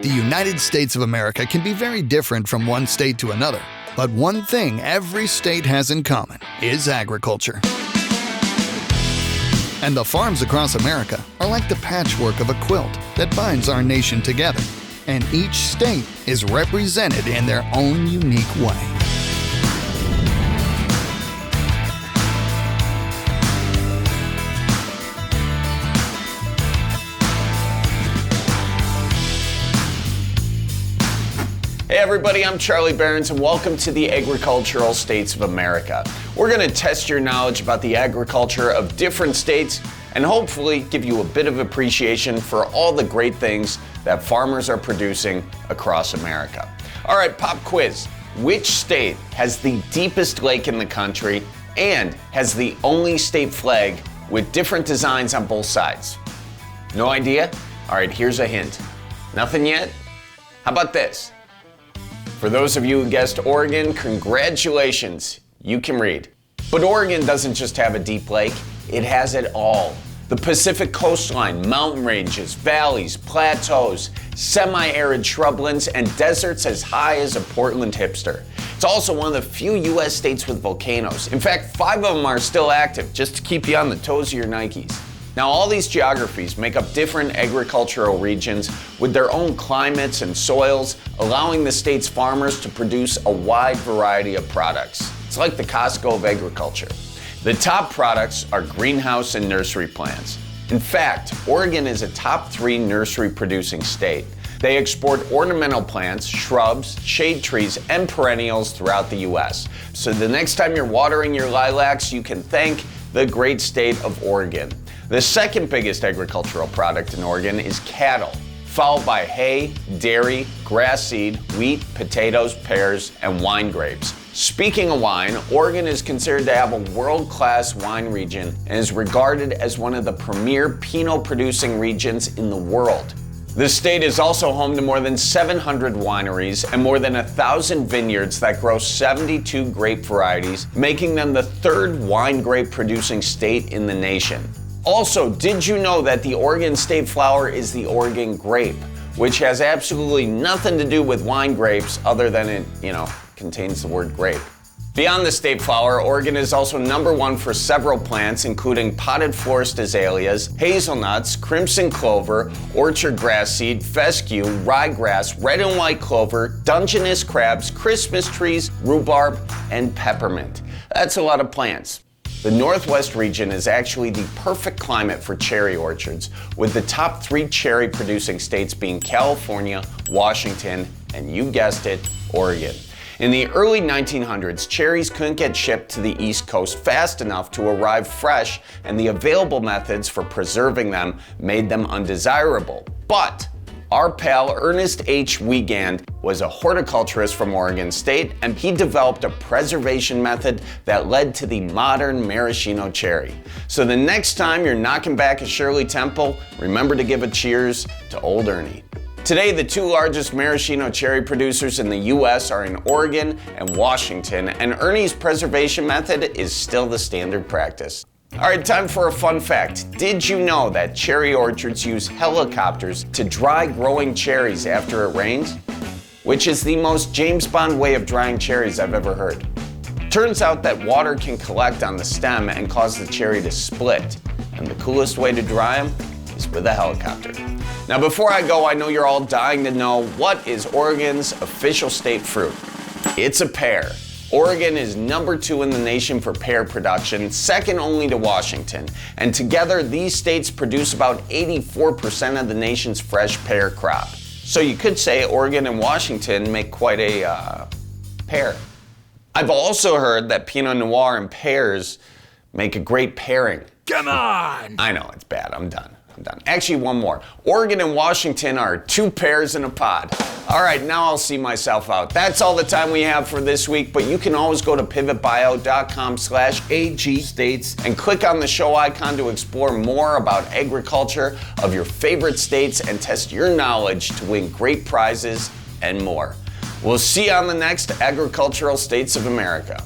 The United States of America can be very different from one state to another, but one thing every state has in common is agriculture. And the farms across America are like the patchwork of a quilt that binds our nation together, and each state is represented in their own unique way. Hey everybody, I'm Charlie Behrens and welcome to the Agricultural States of America. We're going to test your knowledge about the agriculture of different states and hopefully give you a bit of appreciation for all the great things that farmers are producing across America. All right, pop quiz. Which state has the deepest lake in the country and has the only state flag with different designs on both sides? No idea? All right, here's a hint. Nothing yet? How about this? For those of you who guessed Oregon, congratulations, you can read. But Oregon doesn't just have a deep lake, it has it all. The Pacific coastline, mountain ranges, valleys, plateaus, semi-arid shrublands, and deserts as high as a Portland hipster. It's also one of the few US states with volcanoes. In fact, 5 of them are still active, just to keep you on the toes of your Nikes. Now, all these geographies make up different agricultural regions with their own climates and soils, allowing the state's farmers to produce a wide variety of products. It's like the Costco of agriculture. The top products are greenhouse and nursery plants. In fact, Oregon is a top 3 nursery producing state. They export ornamental plants, shrubs, shade trees, and perennials throughout the US. So the next time you're watering your lilacs, you can thank the great state of Oregon. The second biggest agricultural product in Oregon is cattle, followed by hay, dairy, grass seed, wheat, potatoes, pears, and wine grapes. Speaking of wine, Oregon is considered to have a world-class wine region and is regarded as one of the premier Pinot producing regions in the world. The state is also home to more than 700 wineries and more than 1,000 vineyards that grow 72 grape varieties, making them the 3rd wine grape producing state in the nation. Also, did you know that the Oregon state flower is the Oregon grape, which has absolutely nothing to do with wine grapes other than it, contains the word grape. Beyond the state flower, Oregon is also #1 for several plants, including potted florist azaleas, hazelnuts, crimson clover, orchard grass seed, fescue, ryegrass, red and white clover, Dungeness crabs, Christmas trees, rhubarb, and peppermint. That's a lot of plants. The Northwest region is actually the perfect climate for cherry orchards, with the top 3 cherry producing states being California, Washington, and you guessed it, Oregon. In the early 1900s, cherries couldn't get shipped to the East Coast fast enough to arrive fresh, and the available methods for preserving them made them undesirable. But our pal Ernest H. Wiegand was a horticulturist from Oregon State, and he developed a preservation method that led to the modern maraschino cherry. So the next time you're knocking back a Shirley Temple, remember to give a cheers to old Ernie. Today, the 2 largest maraschino cherry producers in the US are in Oregon and Washington, and Ernie's preservation method is still the standard practice. All right, time for a fun fact. Did you know that cherry orchards use helicopters to dry growing cherries after it rains? Which is the most James Bond way of drying cherries I've ever heard. Turns out that water can collect on the stem and cause the cherry to split, and the coolest way to dry them is with a helicopter. Now before I go, I know you're all dying to know, what is Oregon's official state fruit? It's a pear. Oregon is #2 in the nation for pear production, second only to Washington. And together, these states produce about 84% of the nation's fresh pear crop. So you could say Oregon and Washington make quite a pair. I've also heard that Pinot Noir and pears make a great pairing. Come on! I know, it's bad. I'm done. Actually, one more. Oregon and Washington are 2 pears in a pod. All right, now I'll see myself out. That's all the time we have for this week, but you can always go to pivotbio.com/agstates and click on the show icon to explore more about agriculture of your favorite states and test your knowledge to win great prizes and more. We'll see you on the next Agricultural States of America.